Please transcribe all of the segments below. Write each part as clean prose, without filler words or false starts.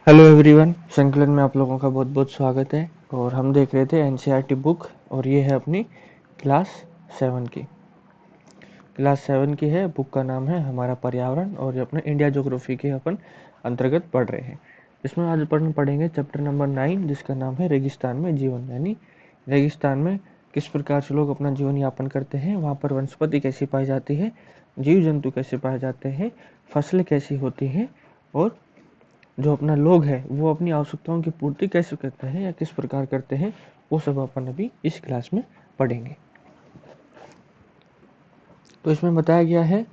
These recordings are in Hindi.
हेलो एवरीवन, संकलन में आप लोगों का बहुत बहुत स्वागत है। और हम देख रहे थे एनसीईआरटी बुक, और ये है अपनी क्लास 7 की। क्लास 7 की है, बुक का नाम है हमारा पर्यावरण, और ये अपने इंडिया ज्योग्राफी के अपन अंतर्गत पढ़ रहे हैं। इसमें आज अपन पढ़ेंगे चैप्टर नंबर 9, जिसका नाम है रेगिस्तान में जीवन। यानी रेगिस्तान में किस प्रकार से लोग अपना जीवन यापन करते हैं, वहाँ पर वनस्पति कैसी पाई जाती है, जीव जंतु कैसे पाए जाते हैं, फसलें कैसी होती हैं, और जो अपना लोग है वो अपनी आवश्यकताओं की पूर्ति कैसे करते हैं या किस प्रकार करते हैं, वो सब अपन अभी इस क्लास में पढ़ेंगे। तो इसमें बताया गया है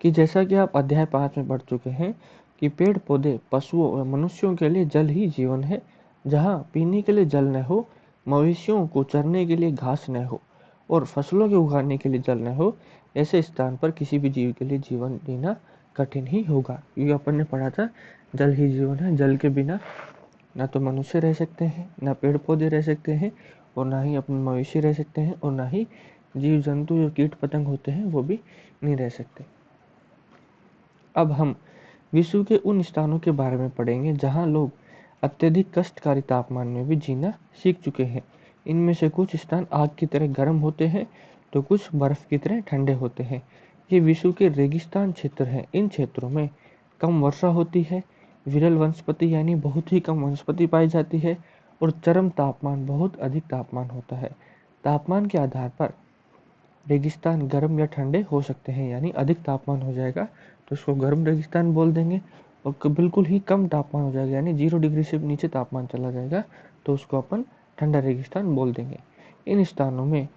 कि जैसा कि आप अध्याय 5 में पढ़ चुके हैं कि पेड़ पौधे, पशुओं और मनुष्यों के लिए जल ही जीवन है। जहाँ पीने के लिए जल न हो, मवेशियों को चरने के लिए घास न हो और फसलों के उगाने के लिए जल न हो, ऐसे स्थान पर किसी भी जीव के लिए जीवन जीना कठिन ही होगा। ये अपन ने पढ़ा था, जल ही जीवन है। जल के बिना ना तो मनुष्य रह सकते हैं, ना पेड़ पौधे रह सकते हैं, और ना ही अपने मवेशी रह सकते हैं, और ना ही जीव जंतु जो कीट पतंग होते हैं वो भी नहीं रह सकते। अब हम विश्व के उन स्थानों के बारे में पढ़ेंगे जहां लोग अत्यधिक कष्टकारी तापमान में भी जीना सीख चुके हैं। इनमें से कुछ स्थान आग की तरह गर्म होते हैं, तो कुछ बर्फ की तरह ठंडे होते हैं। ये विश्व के रेगिस्तान क्षेत्र हैं। इन क्षेत्रों में कम वर्षा होती है, विरल वनस्पति यानी बहुत ही कम वनस्पति पाई जाती है, और चरम तापमान, बहुत अधिक तापमान होता है। तापमान के आधार पर रेगिस्तान गर्म या ठंडे हो सकते हैं। यानी अधिक तापमान हो जाएगा तो उसको गर्म रेगिस्तान बोल देंगे, और बिल्कुल ही कम तापमान हो जाएगा यानी 0 डिग्री से नीचे तापमान चला जाएगा तो उसको अपन ठंडा रेगिस्तान बोल देंगे। इन स्थानों में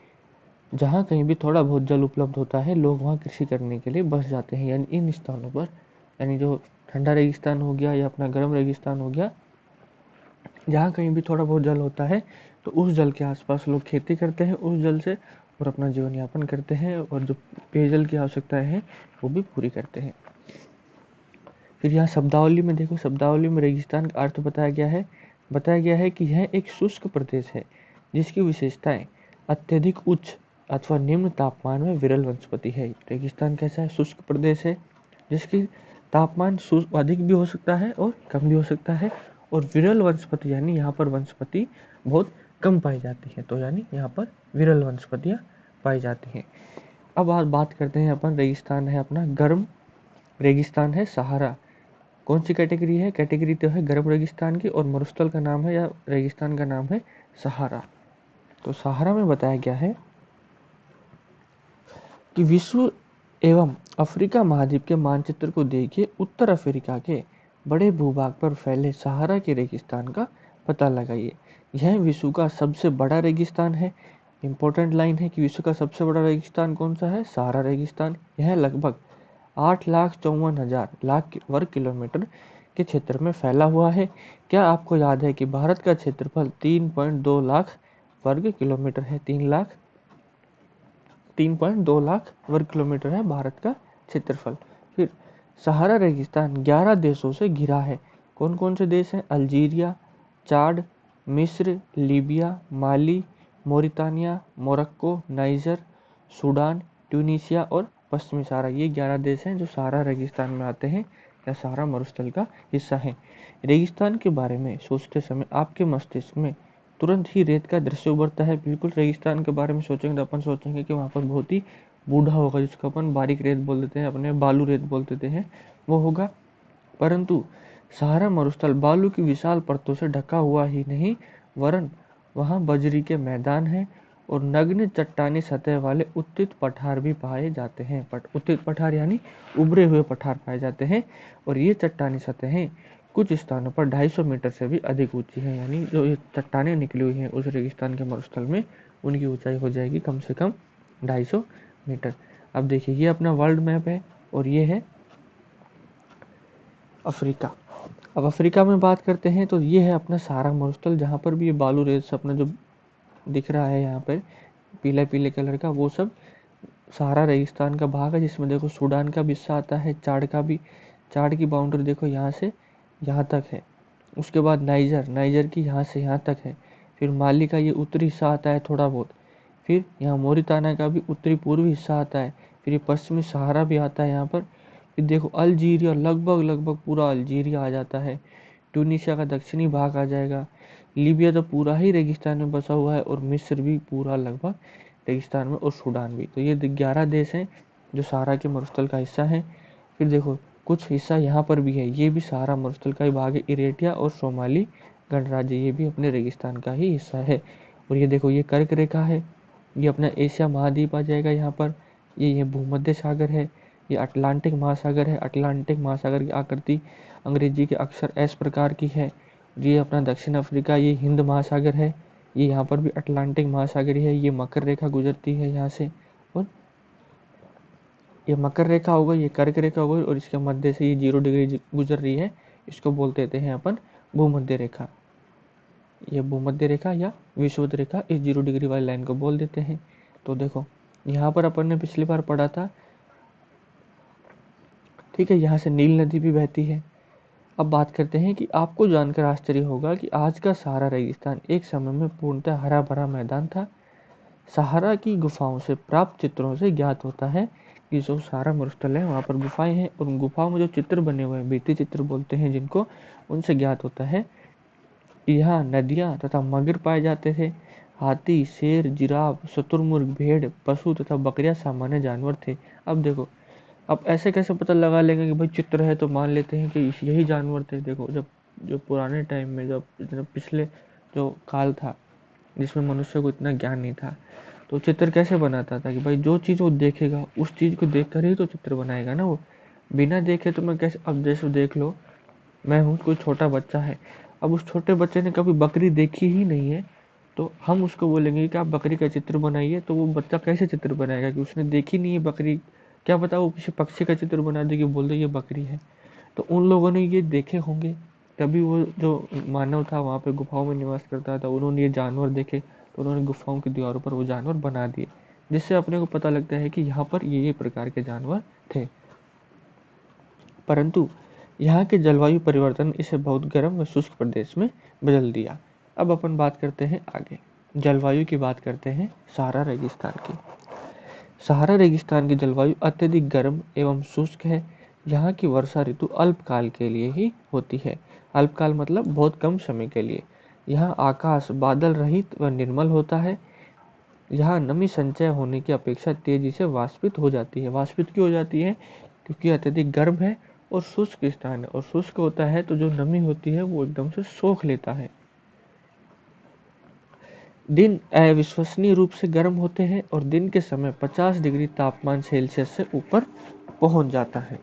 जहाँ कहीं भी थोड़ा बहुत जल उपलब्ध होता है, लोग वहाँ कृषि करने के लिए बस जाते हैं। यानी इन स्थानों पर, यानी जो ठंडा रेगिस्तान हो गया या अपना गर्म रेगिस्तान हो गया, जहाँ कहीं भी थोड़ा बहुत जल होता है तो उस जल के आसपास लोग खेती करते हैं उस जल से, और अपना जीवन यापन करते हैं, और जो पेयजल की आवश्यकताएं हैं वो भी पूरी करते हैं। फिर यहाँ शब्दावली में देखो, शब्दावली में रेगिस्तान का अर्थ बताया गया है कि यह एक शुष्क प्रदेश है जिसकी विशेषताएं अत्यधिक उच्च अथवा निम्न तापमान में विरल वनस्पति है। रेगिस्तान कैसा है? शुष्क प्रदेश है जिसकी तापमान अधिक भी हो सकता है और कम भी हो सकता है, और विरल वनस्पति यानी यहाँ पर वनस्पति बहुत कम पाई जाती है। तो यानी यहाँ पर विरल वनस्पतियाँ पाई जाती हैं। अब आज बात करते हैं अपन, रेगिस्तान है अपना गर्म रेगिस्तान है सहारा। कौन सी कैटेगरी है? कैटेगरी तो है गर्म रेगिस्तान की, और मरुस्थल का नाम है या रेगिस्तान का नाम है सहारा। तो सहारा में बताया गया है कि विश्व एवं अफ्रीका महाद्वीप के मानचित्र को देखिए, उत्तर अफ्रीका के बड़े भूभाग पर फैले सहारा के रेगिस्तान का पता लगाइए। यह विश्व का सबसे बड़ा रेगिस्तान है। इंपॉर्टेंट लाइन है कि विश्व का सबसे बड़ा रेगिस्तान कौन सा है? सहारा रेगिस्तान। यह लगभग 8,54,000 लाख वर्ग किलोमीटर के क्षेत्र में फैला हुआ है। क्या आपको याद है कि भारत का क्षेत्रफल 3.2 लाख वर्ग किलोमीटर है? 3.2 लाख वर्ग किलोमीटर है भारत का क्षेत्रफल। फिर सहारा रेगिस्तान 11 देशों से घिरा है। कौन कौन से देश हैं? अल्जीरिया, चाड, मिस्र, लीबिया, माली, मोरितानिया, मोरक्को, नाइजर, सूडान, ट्यूनीशिया और पश्चिमी सहारा। ये 11 देश हैं जो सहारा रेगिस्तान में आते हैं या सहारा मरुस्थल का हिस्सा हैं। रेगिस्तान के बारे में सोचते समय आपके मस्तिष्क में तुरंत ही रेत का दृश्य उभरता है। बिल्कुल रेगिस्तान के बारे में सोचेंगे तो अपन सोचेंगे कि वहाँ पर बहुत ही बूढ़ा होगा, जिसको अपन बारीक रेत बोल देते हैं, अपने बालू रेत बोल देते हैं, वो होगा। परंतु सहारा मरुस्थल बालू की विशाल परतों से ढका हुआ ही नहीं, वरन वहाँ बजरी के मैदान हैं और नग्न चट्टानी सतह वाले उत्थित पठार भी पाए जाते हैं। उत्थित पठार यानी उभरे हुए पठार पाए जाते हैं, और ये चट्टानी सतहें कुछ स्थानों पर 250 मीटर से भी अधिक ऊंची हैं। यानी जो ये चट्टानें निकली हुई हैं उस रेगिस्तान के मरुस्थल में, उनकी ऊंचाई हो जाएगी कम से कम 250 मीटर। अब देखिए, ये अपना वर्ल्ड मैप है और ये है अफ्रीका। अब अफ्रीका में बात करते हैं तो ये है अपना सहारा मरुस्थल, जहाँ पर भी ये बालू रेत अपना जो दिख रहा है यहाँ पर पीले पीले कलर का, वो सब सहारा रेगिस्तान का भाग है। जिसमें देखो सूडान का भी हिस्सा आता है, चाड की बाउंड्री देखो यहाँ से यहाँ तक है। उसके बाद नाइजर की यहाँ से यहाँ तक है। फिर माली का ये उत्तरी हिस्सा आता है थोड़ा बहुत। फिर यहाँ मोरिताना का भी उत्तरी पूर्वी हिस्सा आता है। फिर ये पश्चिमी सहारा भी आता है यहाँ पर। कि देखो अल्जीरिया, लगभग लगभग पूरा अल्जीरिया आ जाता है, ट्यूनीशिया का दक्षिणी भाग आ जाएगा, लीबिया तो पूरा ही रेगिस्तान में बसा हुआ है, और मिस्र भी पूरा लगभग रेगिस्तान में, और सूडान भी। तो ये 11 देश हैं जो सहारा के मरुस्थल का हिस्सा है। फिर देखो कुछ हिस्सा यहाँ पर भी है, ये भी सहारा मरुस्थल का ही भाग है, इरेटिया और सोमाली गणराज्य, ये भी अपने रेगिस्तान का ही हिस्सा है। और ये देखो ये कर्क रेखा है, ये अपना एशिया महाद्वीप आ जाएगा यहाँ पर, ये भूमध्य सागर है, ये अटलांटिक महासागर है। अटलांटिक महासागर की आकृति अंग्रेजी के अक्षर एस प्रकार की है। ये अपना दक्षिण अफ्रीका, ये हिंद महासागर है, ये यहाँ पर भी अटलांटिक महासागर है। ये मकर रेखा गुजरती है यहाँ से, और ये मकर रेखा हो गई, ये कर्क रेखा हो गई, और इसके मध्य से ये 0 डिग्री गुजर रही है, इसको बोलते थे हैं अपन भूमध्य रेखा। ये भूमध्य रेखा या विषुवत रेखा, इस 0 डिग्री वाली लाइन को बोल देते हैं। तो देखो यहाँ पर अपन ने पिछली बार पढ़ा था, ठीक है, यहाँ से नील नदी भी बहती है। अब बात करते हैं कि आपको जानकर आश्चर्य होगा कि आज का सहारा रेगिस्तान एक समय में पूर्णतः हरा भरा मैदान था। सहारा की गुफाओं से प्राप्त चित्रों से ज्ञात होता है कि जो सहारा मरुस्थल है वहाँ पर गुफाएं हैं, और उन गुफाओं में जो चित्र बने हुए हैं, भित्ति चित्र बोलते हैं जिनको, उनसे ज्ञात होता है यहाँ नदियाँ तथा मगर पाए जाते थे। हाथी, शेर, जिराफ, शुतुरमुर्ग, भेड़, पशु तथा बकरियां सामान्य जानवर थे। अब देखो, अब ऐसे कैसे पता लगा लेंगे कि भाई चित्र है तो मान लेते हैं कि यही जानवर थे। देखो जब जो पुराने टाइम में, जब पिछले जो काल था जिसमें मनुष्य को इतना ज्ञान नहीं था, तो चित्र कैसे बनाता था कि भाई जो चीज़ वो देखेगा उस चीज़ को देख कर ही तो चित्र बनाएगा ना वो, बिना देखे तो मैं कैसे। अब जैसे देख लो, मैं हूँ, कोई छोटा बच्चा है, अब उस छोटे बच्चे ने कभी बकरी देखी ही नहीं है, तो हम उसको बोलेंगे कि आप बकरी का चित्र बनाइए, तो वो बच्चा कैसे चित्र बनाएगा कि उसने देखी नहीं है बकरी। क्या पता वो किसी पक्षी का चित्र बना दे कि बोल दे ये बकरी है। तो उन लोगों ने ये देखे होंगे, तभी वो जो मानव था वहाँ पे गुफाओं में निवास करता था, उन्होंने ये जानवर देखे, तो उन्होंने गुफाओं की दीवारों पर वो जानवर बना दिए, जिससे अपने को पता लगता है कि यहाँ पर ये प्रकार के जानवर थे। परंतु यहाँ के जलवायु परिवर्तन इसे बहुत गर्म व शुष्क प्रदेश में बदल दिया। अब अपन बात करते हैं आगे, जलवायु की बात करते हैं सहारा रेगिस्तान की। सहारा रेगिस्तान की जलवायु अत्यधिक गर्म एवं शुष्क है। यहाँ की वर्षा ऋतु अल्पकाल के लिए ही होती है। अल्पकाल मतलब बहुत कम समय के लिए। यहाँ आकाश बादल रहित व निर्मल होता है। यहाँ नमी संचय होने की अपेक्षा तेजी से वाष्पित हो जाती है। वाष्पित क्यों हो जाती है? क्योंकि अत्यधिक गर्म है और शुष्क स्थान है, और शुष्क होता है तो जो नमी होती है वो एकदम से सोख लेता है। दिन अविश्वसनीय रूप से गर्म होते हैं और दिन के समय 50 डिग्री तापमान सेल्सियस से ऊपर पहुंच जाता है।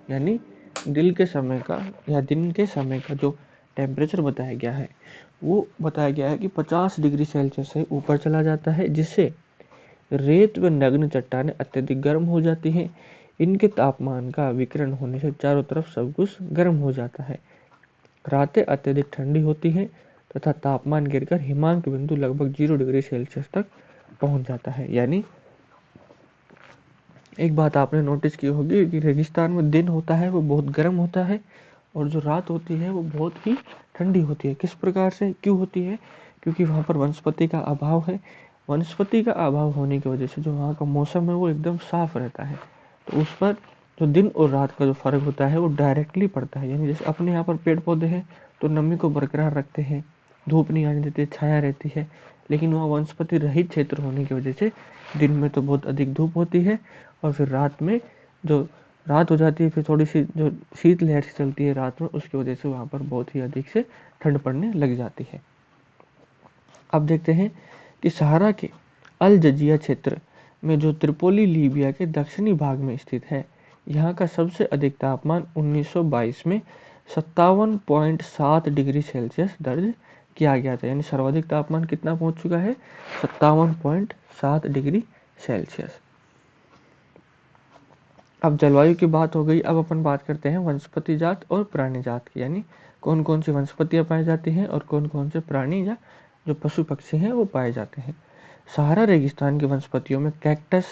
यानी दिन के समय का या दिन के समय का जो टेम्परेचर बताया गया है वो बताया गया है कि 50 डिग्री सेल्सियस से ऊपर चला जाता है, जिससे रेत व नग्न चट्टानें अत्यधिक गर्म हो जाती हैं। इनके तापमान का विकिरण होने से चारों तरफ सब कुछ गर्म हो जाता है। रातें अत्यधिक ठंडी होती हैं तथा तापमान गिरकर हिमांक बिंदु लगभग 0 डिग्री सेल्सियस तक पहुंच जाता है। यानी एक बात आपने नोटिस की होगी कि रेगिस्तान में दिन होता है वो बहुत गर्म होता है, और जो रात होती है वो बहुत ही ठंडी होती है। किस प्रकार से, क्यों होती है? क्योंकि वहाँ पर वनस्पति का अभाव है। वनस्पति का अभाव होने की वजह से जो वहाँ का मौसम है वो एकदम साफ रहता है, तो उस पर जो दिन और रात का जो फर्क होता है वो डायरेक्टली पड़ता है। यानी जैसे अपने यहाँ पर पेड़ पौधे हैं तो नमी को बरकरार रखते हैं, धूप नहीं आने देते, छाया रहती है। लेकिन वहाँ वनस्पति रहित क्षेत्र होने की वजह से दिन में तो बहुत अधिक धूप होती है, और फिर रात में जो रात हो जाती है, फिर थोड़ी सी जो शीत लहर सी चलती है रात में, उसकी वजह से वहाँ पर बहुत ही अधिक से ठंड पड़ने लग जाती है। अब देखते हैं कि सहारा के अल जजिया क्षेत्र में जो त्रिपोली लीबिया के दक्षिणी भाग में स्थित है, यहाँ का सबसे अधिक तापमान 1922 में 57.7 डिग्री सेल्सियस दर्ज किया गया था। यानी सर्वाधिक तापमान कितना पहुंच चुका है? 57.7 डिग्री सेल्सियस। अब जलवायु की बात हो गई, अब अपन बात करते हैं वनस्पति जात और प्राणी जात की। यानी कौन कौन सी वनस्पतियां पाई जाती हैं और कौन कौन से प्राणी या जो पशु पक्षी हैं वो पाए जाते हैं। सहारा रेगिस्तान की वनस्पतियों में कैक्टस,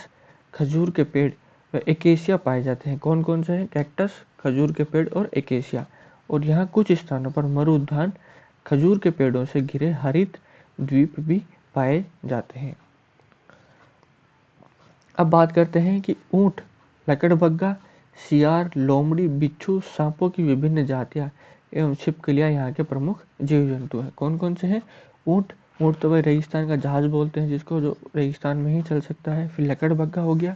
खजूर के पेड़ व एकेशिया पाए जाते हैं। कौन कौन से हैं? कैक्टस, खजूर के पेड़ और एकेशिया। और यहाँ कुछ स्थानों पर मरुद्यान, खजूर के पेड़ों से घिरे हरित द्वीप भी पाए जाते हैं। अब बात करते हैं कि ऊंट, लकड़बग्गा, सियार, लोमड़ी, बिच्छू, सांपों की विभिन्न जातियां एवं छिपकलियां यहाँ के प्रमुख जीव जंतु हैं। कौन कौन से हैं? ऊंट, ऊंट तो भाई रेगिस्तान का जहाज बोलते हैं जिसको, जो रेगिस्तान में ही चल सकता है। फिर लकड़बग्घा हो गया,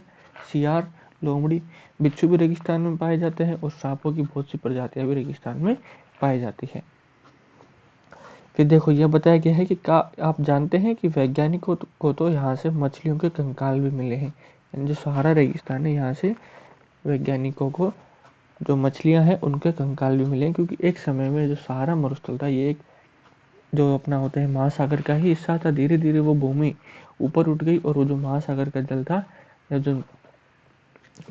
सियार, लोमड़ी, बिच्छू भी रेगिस्तान में पाए जाते हैं और सांपों की बहुत सी प्रजातियां भी रेगिस्तान में पाई जाती है। फिर देखो यह बताया गया है कि आप जानते हैं कि वैज्ञानिकों को तो यहाँ से मछलियों के कंकाल भी मिले हैं। यानी जो सहारा रेगिस्तान है यहाँ से वैज्ञानिकों को जो मछलियां हैं उनके कंकाल भी मिले हैं, क्योंकि एक समय में जो सहारा मरुस्थल था ये एक जो अपना होता है महासागर का ही हिस्सा था। धीरे धीरे वो भूमि ऊपर उठ गई और वो जो महासागर का जल था या जो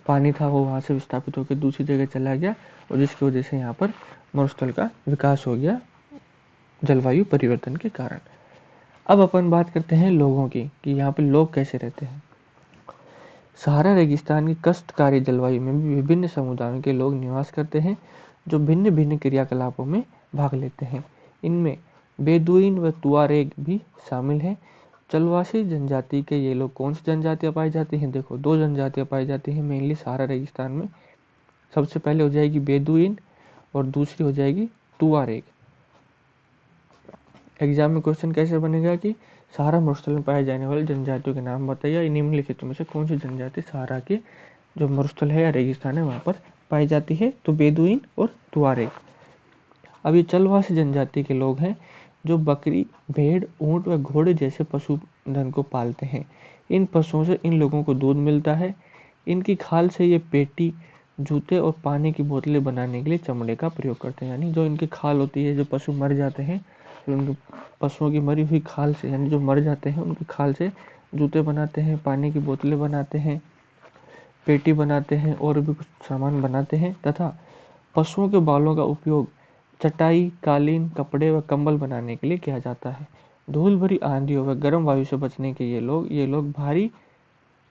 पानी था वो वहां से विस्थापित होकर दूसरी जगह चला गया और जिसकी वजह से यहाँ पर मरुस्थल का विकास हो गया जलवायु परिवर्तन के कारण। अब अपन बात करते हैं लोगों की कि यहाँ पे लोग कैसे रहते हैं। सहारा रेगिस्तान की कष्टकारी जलवायु में भी विभिन्न समुदायों के लोग निवास करते हैं जो भिन्न भिन्न क्रियाकलापों में भाग लेते हैं। इनमें बेदुइन व तुआरेग भी शामिल हैं। चलवासी जनजाति के ये लोग कौन सी जनजातियां पाई जाती हैं? देखो दो जनजातियां पाई जाती हैं मेनली सहारा रेगिस्तान में। सबसे पहले हो जाएगी बेदुइन और दूसरी हो जाएगी तुआरेग। एग्जाम में क्वेश्चन कैसे बनेगा कि सहारा मरुस्थल में पाए जाने वाले जनजातियों के नाम बताइए, निम्नलिखित में से कौन सी जनजाति सहारा के जो मरुस्थल है या रेगिस्तान है वहां पर पाई जाती है? तो बेदुइन और तुआरेग। अब ये चलवासी जनजाति के लोग हैं जो बकरी, भेड़, ऊंट व घोड़े जैसे पशुधन को पालते हैं। इन पशुओं से इन लोगों को दूध मिलता है। इनकी खाल से ये पेटी, जूते और पानी की बोतलें बनाने के लिए चमड़े का प्रयोग करते हैं। यानी जो इनकी खाल होती है, जो पशु मर जाते हैं फिर उनके पशुओं की मरी हुई खाल से, यानी जो मर जाते हैं उनकी खाल से जूते बनाते हैं, पानी की बोतलें बनाते हैं, पेटी बनाते हैं और भी कुछ सामान बनाते हैं। तथा पशुओं के बालों का उपयोग चटाई, कालीन, कपड़े व कंबल बनाने के लिए किया जाता है। धूल भरी आंधियों व गर्म वायु से बचने के ये लोग भारी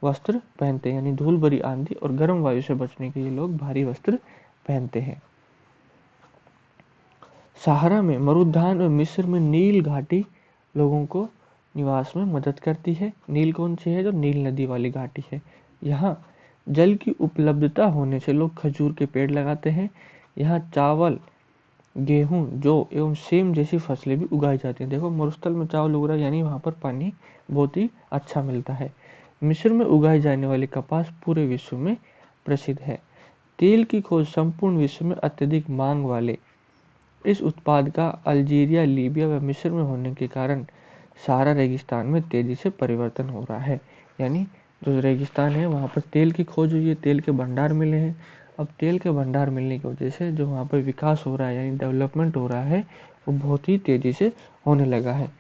वस्त्र पहनते हैं। यानी धूल भरी आंधी और गर्म वायु से बचने के ये लोग भारी वस्त्र पहनते हैं। सहारा में मरुद्यान और मिस्र में नील घाटी लोगों को निवास में मदद करती है। नील कौन सी है? जो नील नदी वाली घाटी है। यहाँ जल की उपलब्धता होने से लोग खजूर के पेड़ लगाते हैं। यहाँ चावल, गेहूं, जौ एवं सेम जैसी फसलें भी उगाई जाती हैं। देखो मरुस्थल में चावल उग रहा है यानी वहां पर पानी बहुत ही अच्छा मिलता है। मिस्र में उगाई जाने वाली कपास पूरे विश्व में प्रसिद्ध है। तेल की खोज संपूर्ण विश्व में अत्यधिक मांग वाले इस उत्पाद का अल्जीरिया, लीबिया व मिस्र में होने के कारण सहारा रेगिस्तान में तेजी से परिवर्तन हो रहा है। यानी जो रेगिस्तान है वहाँ पर तेल की खोज हुई है, तेल के भंडार मिले हैं। अब तेल के भंडार मिलने की वजह से जो वहाँ पर विकास हो रहा है यानी डेवलपमेंट हो रहा है वो बहुत ही तेजी से होने लगा है।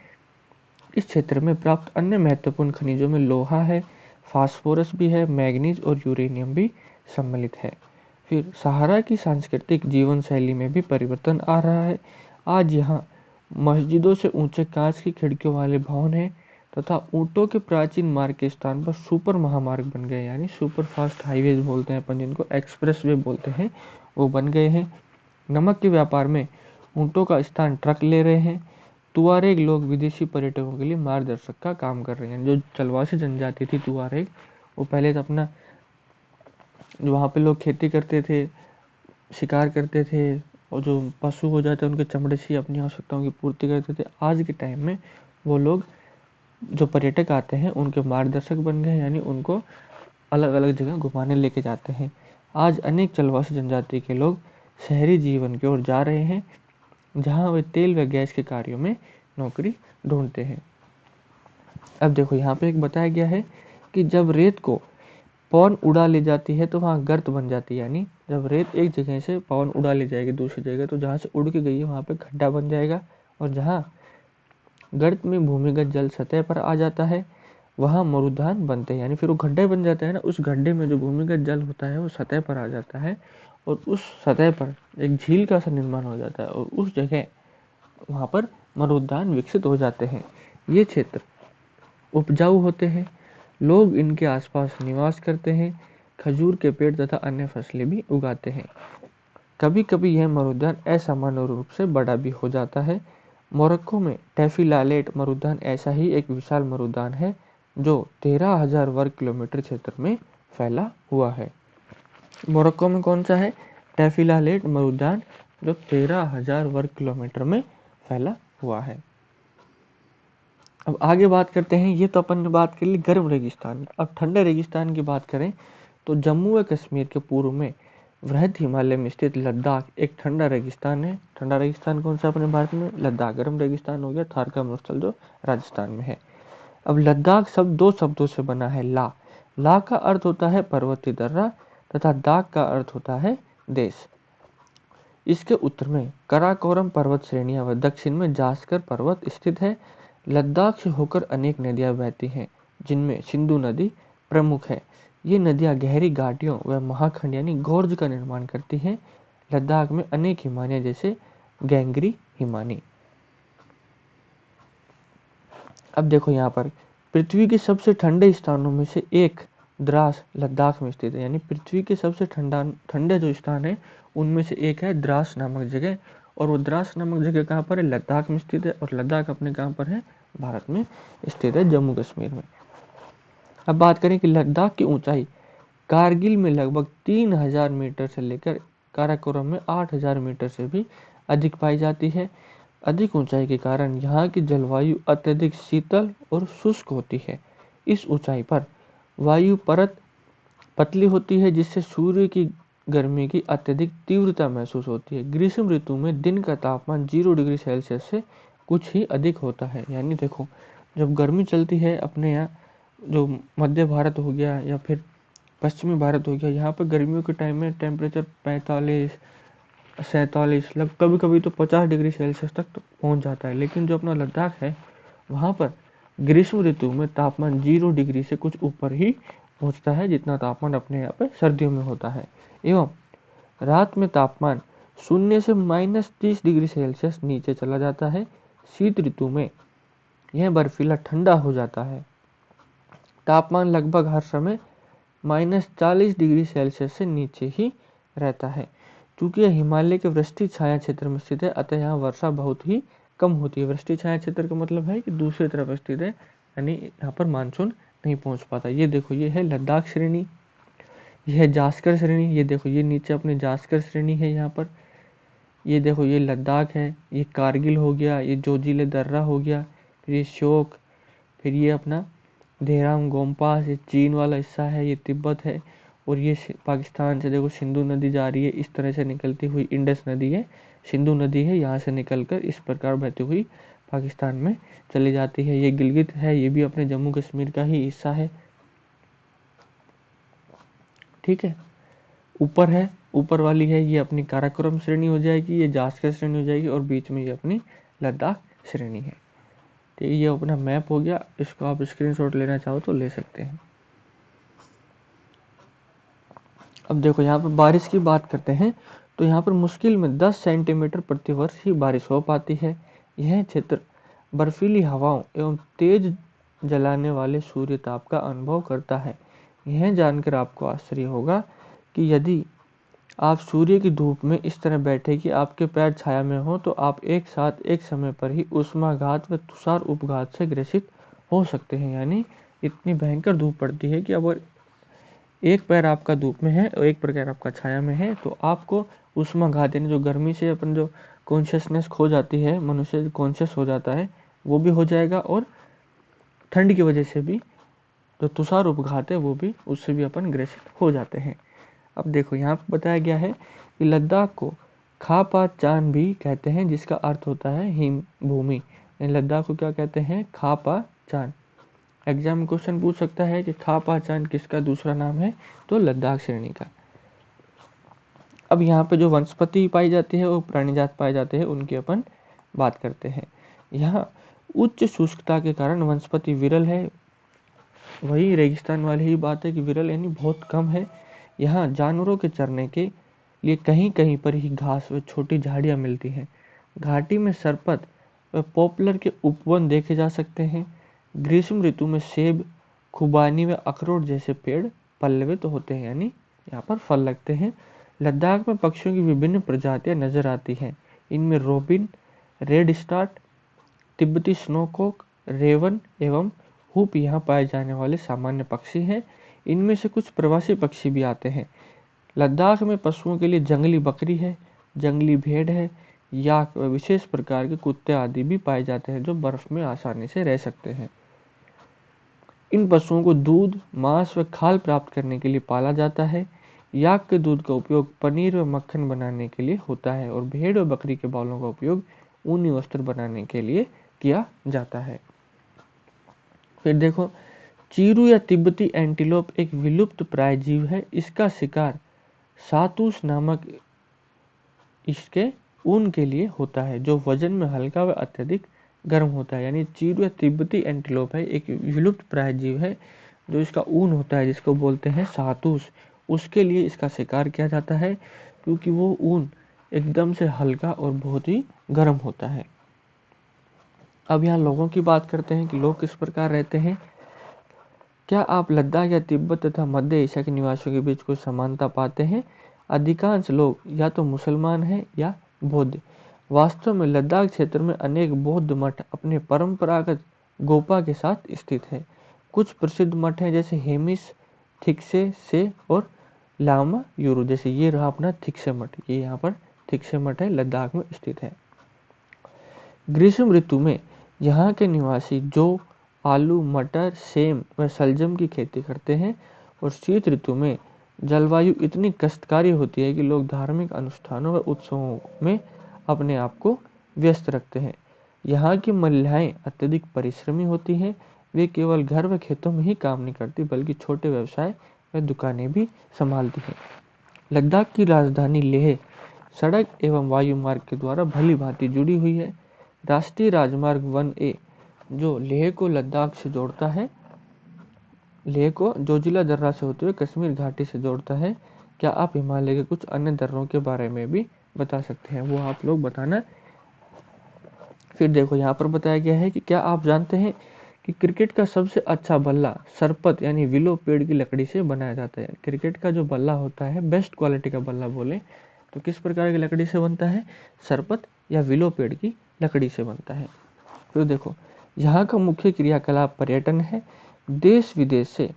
इस क्षेत्र में प्राप्त अन्य महत्वपूर्ण खनिजों में लोहा है, फास्फोरस भी है, मैग्नीज और यूरेनियम भी सम्मिलित है। फिर सहारा की सांस्कृतिक जीवन शैली में भी परिवर्तन आ रहा है। आज यहाँ मस्जिदों से ऊंचे कांच की खिड़कियों वाले भवन हैं तथा ऊंटों के प्राचीन मार्ग के स्थान पर सुपर महामार्ग बन गए, यानी सुपर फास्ट हाईवेज बोलते हैं अपन जिनको, एक्सप्रेस वे बोलते हैं, वो बन गए हैं। नमक के व्यापार में ऊंटों का स्थान ट्रक ले रहे हैं। तुआरेग लोग विदेशी पर्यटकों के लिए मार्गदर्शक का काम कर रहे हैं। जो चलवासी जनजाति थी तुआरेग, वो पहले तो अपना वहाँ पे लोग खेती करते थे, शिकार करते थे और जो पशु हो जाते उनके चमड़े से अपनी आवश्यकताओं की पूर्ति करते थे। आज के टाइम में वो लोग जो पर्यटक आते हैं उनके मार्गदर्शक बन गए, यानी उनको अलग अलग जगह घुमाने लेके जाते हैं। आज अनेक चलवासी जनजाति के लोग शहरी जीवन की ओर जा रहे हैं जहाँ वे तेल व गैस के कार्यों में नौकरी ढूंढते हैं। अब देखो यहाँ पे एक बताया गया है कि जब रेत को पवन उड़ा ले जाती है तो वहाँ गर्त बन जाती है। यानी जब रेत एक जगह से पवन उड़ा ले जाएगी दूसरी जगह तो जहाँ से उड़ के गई है वहाँ पे गड्ढा बन जाएगा और जहाँ गर्त में भूमिगत जल सतह पर आ जाता है वहाँ मरुद्यान बनते हैं। यानी फिर वो गड्ढे बन जाता है ना, उस गड्ढे में जो भूमिगत जल होता है वो सतह पर आ जाता है और उस सतह पर एक झील का सा निर्माण हो जाता है और उस जगह वहाँ पर मरुद्यान विकसित हो जाते हैं। ये क्षेत्र उपजाऊ होते हैं, लोग इनके आसपास निवास करते हैं, खजूर के पेड़ तथा अन्य फसलें भी उगाते हैं। कभी कभी यह मरुद्यान असामान्य रूप से बड़ा भी हो जाता है। मोरक्को में टैफिलालेट मरुद्यान ऐसा ही एक विशाल मरुद्यान है जो 13,000 वर्ग किलोमीटर क्षेत्र में फैला हुआ है। मोरक्को में कौन सा है? टैफिलालेट मरुद्यान, जो 13,000 वर्ग किलोमीटर में फैला हुआ है। अब आगे बात करते हैं, ये तो अपन ने बात कर ली गर्म रेगिस्तान। अब ठंडे रेगिस्तान की बात करें तो जम्मू व कश्मीर के पूर्व में वृहद हिमालय में स्थित लद्दाख एक ठंडा रेगिस्तान है। ठंडा रेगिस्तान कौन सा अपने भारत में? लद्दाख। गर्म रेगिस्तान हो गया थार का मरुस्थल जो राजस्थान में है। अब लद्दाख शब्द दो शब्दों से बना है, ला। ला का अर्थ होता है पर्वतीय दर्रा तथा दाख का अर्थ होता है देश। इसके उत्तर में काराकोरम पर्वत श्रेणियां व दक्षिण में जास्कर पर्वत स्थित है। लद्दाख से होकर अनेक नदियां बहती हैं, जिनमें सिंधु नदी प्रमुख है। ये नदियां गहरी घाटियों व महाखंड यानी गोर्ज का निर्माण करती हैं। लद्दाख में अनेक हिमानियां जैसे गैंगरी हिमानी। अब देखो यहाँ पर पृथ्वी के सबसे ठंडे स्थानों में से एक द्रास लद्दाख में स्थित है। यानी पृथ्वी के सबसे ठंडे जो स्थान है उनमें से एक है द्रास नामक जगह। और वो द्रास नामक जगह कहाँ पर है? लद्दाख में स्थित है। और लद्दाख अपने कहाँ पर है? भारत में स्थित है, जम्मू कश्मीर में। अब बात करें कि लद्दाख की ऊंचाई कारगिल में लगभग 3,000 मीटर से लेकर काराकोरम में 8,000 मीटर से भी अधिक पाई जाती है। अधिक ऊंचाई के कारण यहाँ की जलवायु अत्यधिक शीतल और शुष्क होती है। इस ऊंचाई पर वायु परत पतली होती है, जिससे सूर्य की गर्मी की अत्यधिक तीव्रता महसूस होती है। ग्रीष्म ऋतु में दिन का तापमान 0 डिग्री सेल्सियस से कुछ ही अधिक होता है। यानी देखो, जब गर्मी चलती है अपने यहाँ, जो मध्य भारत हो गया या फिर पश्चिमी भारत हो गया, यहाँ पर गर्मियों के टाइम में टेम्परेचर 45 47 कभी कभी तो 50 डिग्री सेल्सियस तक तो पहुँच जाता है। लेकिन जो अपना लद्दाख है वहाँ पर ग्रीष्म ऋतु में तापमान 0 डिग्री से कुछ ऊपर ही पहुँचता है, जितना तापमान अपने यहाँ पे सर्दियों में होता है। एवं रात में तापमान 0 से -30 डिग्री सेल्सियस नीचे चला जाता है। शीत ऋतु में यह बर्फीला ठंडा हो जाता है। तापमान लगभग हर समय -40 डिग्री सेल्सियस से नीचे ही रहता है। क्योंकि यह हिमालय के वृष्टि छाया क्षेत्र में स्थित है, अतः यहाँ वर्षा बहुत ही कम होती है। वृष्टि छाया क्षेत्र का मतलब है कि दूसरी तरफ स्थित है, यानी यहाँ पर मानसून नहीं पहुँच पाता। ये देखो, ये है लद्दाख श्रेणी, यह है जास्कर श्रेणी। ये देखो, ये नीचे अपनी जास्कर श्रेणी है यहाँ पर। ये देखो, ये लद्दाख है, ये कारगिल हो गया, ये जोजिले दर्रा हो गया, फिर ये शोक, फिर ये अपना देहराम गोमपास, ये चीन वाला हिस्सा है, ये तिब्बत है। और ये पाकिस्तान से देखो सिंधु नदी जा रही है, इस तरह से निकलती हुई इंडस नदी है, सिंधु नदी है, यहाँ से निकलकर इस प्रकार बहती हुई पाकिस्तान में चली जाती है। ये गिलगित है, ये भी अपने जम्मू कश्मीर का ही हिस्सा है। ठीक है, ऊपर है, ऊपर वाली है ये अपनी काराकोरम श्रेणी हो जाएगी, ये जास्कर श्रेणी हो जाएगी, और बीच में ये अपनी लद्दाख श्रेणी है। ठीक है, ये अपना मैप हो गया। इसको आप स्क्रीनशॉट लेना चाहो तो ले सकते हैं। अब देखो, यहाँ पर बारिश की बात करते हैं तो यहाँ पर मुश्किल में 10 सेंटीमीटर प्रति वर्ष ही बारिश हो पाती है। यह क्षेत्र बर्फीली हवाओं एवं तेज जलाने वाले सूर्य ताप का अनुभव करता है। यह जानकर आपको आश्चर्य होगा कि यदि आप सूर्य की धूप में इस तरह बैठे कि आपके पैर छाया में हो, तो आप एक साथ एक समय पर ही उष्माघात व तुषार उपघात से ग्रसित हो सकते हैं। यानी इतनी भयंकर धूप पड़ती है कि अगर एक पैर आपका धूप में है और एक पैर आपका छाया में है, तो आपको उष्माघात यानी जो गर्मी से अपन जो कॉन्शियसनेस खो जाती है, मनुष्य कॉन्शियस हो जाता है, वो भी हो जाएगा। और ठंड की वजह से भी जो तुषार उपघात है वो भी, उससे भी अपन ग्रसित हो जाते हैं। अब देखो, यहाँ पर बताया गया है कि लद्दाख को खा पा चान भी कहते हैं, जिसका अर्थ होता है हिम भूमि। लद्दाख को क्या कहते हैं? खा पा चान। एग्जाम में क्वेश्चन पूछ सकता है कि खा पा चान किसका दूसरा नाम है? तो लद्दाख श्रेणी का। अब यहाँ पे जो वनस्पति पाई जाती है वो प्राणी जात पाए जाते हैं, उनकी अपन बात करते हैं। यहाँ उच्च शुष्कता के कारण वनस्पति विरल है। वही रेगिस्तान वाली ही बात है कि विरल यानी बहुत कम है। यहाँ जानवरों के चरने के लिए कहीं कहीं पर ही घास व छोटी झाड़ियाँ मिलती हैं। घाटी में सरपत व पॉपुलर के उपवन देखे जा सकते हैं। ग्रीष्म ऋतु में सेब, खुबानी व अखरोट जैसे पेड़ पल्लवित होते हैं, यानी यहाँ पर फल लगते हैं। लद्दाख में पक्षियों की विभिन्न प्रजातियां नजर आती हैं। इनमें रोबिन, रेड स्टार्ट, तिब्बती स्नोकॉक, रेवन एवं हुप यहाँ पाए जाने वाले सामान्य पक्षी हैं। इनमें से कुछ प्रवासी पक्षी भी आते हैं। लद्दाख में पशुओं के लिए जंगली बकरी है, जंगली भेड़ है, याक व विशेष प्रकार के कुत्ते आदि भी पाए जाते हैं जो बर्फ में आसानी से रह सकते हैं। इन पशुओं को दूध, मांस व खाल प्राप्त करने के लिए पाला जाता है। याक के दूध का उपयोग पनीर व मक्खन बनाने के लिए होता है और भेड़ व बकरी के बालों का उपयोग ऊनी वस्त्र बनाने के लिए किया जाता है। फिर देखो, चीरू या तिब्बती एंटीलोप एक विलुप्त प्राय जीव है। इसका शिकार सातूस नामक इसके ऊन के लिए होता है जो वजन में हल्का व अत्यधिक गर्म होता है। यानी चीरू या तिब्बती एंटीलोप है एक विलुप्त प्राय जीव है, जो इसका ऊन होता है जिसको बोलते हैं सातूस, उसके लिए इसका शिकार किया जाता है क्योंकि वो ऊन एकदम से हल्का और बहुत ही गर्म होता है। अब यहाँ लोगों की बात करते हैं कि लोग किस प्रकार रहते हैं। क्या आप लद्दाख या तिब्बत तथा मध्य एशिया के निवासियों के बीच कोई समानता पाते हैं? अधिकांश लोग या तो मुसलमान हैं या बौद्ध। वास्तव में लद्दाख क्षेत्र में अनेक बौद्ध मठ अपने परंपरागत गोपा के साथ स्थित है। कुछ प्रसिद्ध मठ हैं जैसे हेमिस, थिक्से से और लामा यूरू। जैसे ये रहा अपना थिक्से मठ, ये यहाँ पर थिक्से मठ है, लद्दाख में स्थित है। ग्रीष्म ऋतु में यहाँ के निवासी जौ, आलू, मटर, सेम व सलजम की खेती करते हैं और शीत ऋतु में जलवायु इतनी कष्टकारी होती है कि लोग धार्मिक अनुष्ठानों व उत्सवों में अपने आप को व्यस्त रखते हैं। यहाँ की महिलाएं अत्यधिक परिश्रमी होती हैं। वे केवल घर व खेतों में ही काम नहीं करती बल्कि छोटे व्यवसाय व दुकानें भी संभालती हैं। लद्दाख की राजधानी लेह सड़क एवं वायु मार्ग के द्वारा भली भांति जुड़ी हुई है। राष्ट्रीय राजमार्ग 1A जो लेह को लद्दाख से जोड़ता है, लेह को जोजिला दर्रा से होते हुए कश्मीर घाटी से जोड़ता है। क्या आप हिमालय के कुछ अन्य दर्रों के बारे में भी बता सकते हैं? वो आप लोग बताना। फिर देखो, यहाँ पर बताया गया है कि क्या आप जानते हैं कि क्रिकेट का सबसे अच्छा बल्ला सरपत यानी विलो पेड़ की लकड़ी से बनाया जाता है। क्रिकेट का जो बल्ला होता है, बेस्ट क्वालिटी का बल्ला बोले तो किस प्रकार की लकड़ी से बनता है? सरपत या विलो पेड़ की लकड़ी से बनता है। फिर देखो, यहाँ का मुख्य क्रियाकलाप पर्यटन है। देश विदेश से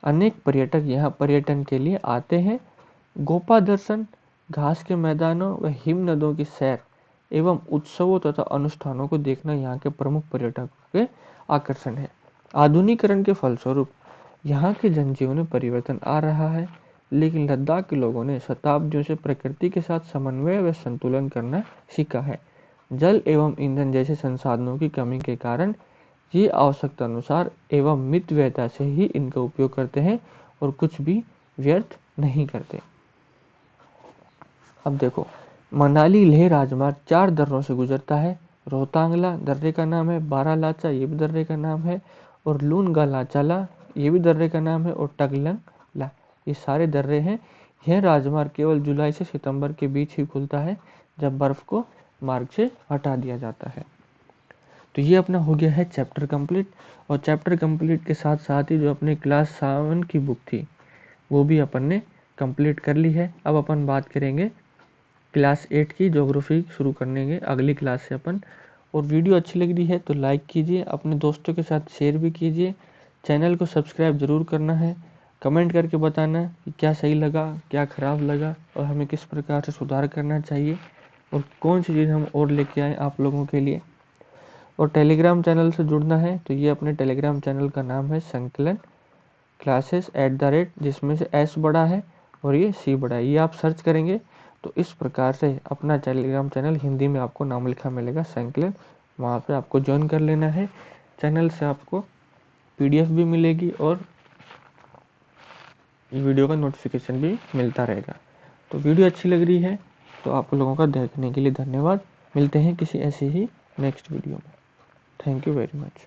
अनेक पर्यटक यहाँ पर्यटन के लिए आते हैं। गोपा दर्शन, घास के मैदानों व हिम नदों की सैर एवं उत्सवों तथा अनुष्ठानों को देखना यहाँ के प्रमुख पर्यटकों के आकर्षण है। आधुनिकीकरण के फलस्वरूप यहाँ के जनजीवन में परिवर्तन आ रहा है, लेकिन लद्दाख के लोगों ने शताब्दियों से प्रकृति के साथ समन्वय व संतुलन करना सीखा है। जल एवं ईंधन जैसे संसाधनों की कमी के कारण ये आवश्यकता अनुसार एवं मितव्ययता से ही इनका उपयोग करते हैं और कुछ भी व्यर्थ नहीं करते। अब देखो, मनाली लेह राजमार्ग 4 दर्रों से गुजरता है। रोहतांगला दर्रे का नाम है, बारालाचा ये भी दर्रे का नाम है, और लूनगालाचाला ये भी दर्रे का नाम है, और टगलंगला ये सारे दर्रे हैं। यह राजमार्ग केवल जुलाई से सितंबर के बीच ही खुलता है जब बर्फ को मार्ग से हटा दिया जाता है। तो ये अपना हो गया है चैप्टर कंप्लीट, और चैप्टर कंप्लीट के साथ साथ ही जो अपने क्लास 7 की बुक थी वो भी अपन ने कंप्लीट कर ली है। अब अपन बात करेंगे क्लास 8 की ज्योग्राफी शुरू करने के अगली क्लास से अपन। और वीडियो अच्छी लग रही है तो लाइक कीजिए, अपने दोस्तों के साथ शेयर भी कीजिए, चैनल को सब्सक्राइब जरूर करना है, कमेंट करके बताना कि क्या सही लगा, क्या ख़राब लगा और हमें किस प्रकार से सुधार करना चाहिए और कौन सी चीज़ हम और लेके आए आप लोगों के लिए। और टेलीग्राम चैनल से जुड़ना है तो ये अपने टेलीग्राम चैनल का नाम है संकलन क्लासेस @ जिसमें से S बड़ा है और ये C बड़ा है, ये आप सर्च करेंगे तो इस प्रकार से अपना टेलीग्राम चैनल हिंदी में आपको नाम लिखा मिलेगा संकलन, वहाँ पे आपको ज्वाइन कर लेना है। चैनल से आपको PDF भी मिलेगी और वीडियो का नोटिफिकेशन भी मिलता रहेगा। तो वीडियो अच्छी लग रही है तो आप लोगों का देखने के लिए धन्यवाद। मिलते हैं किसी ऐसे ही नेक्स्ट वीडियो में। Thank you very much.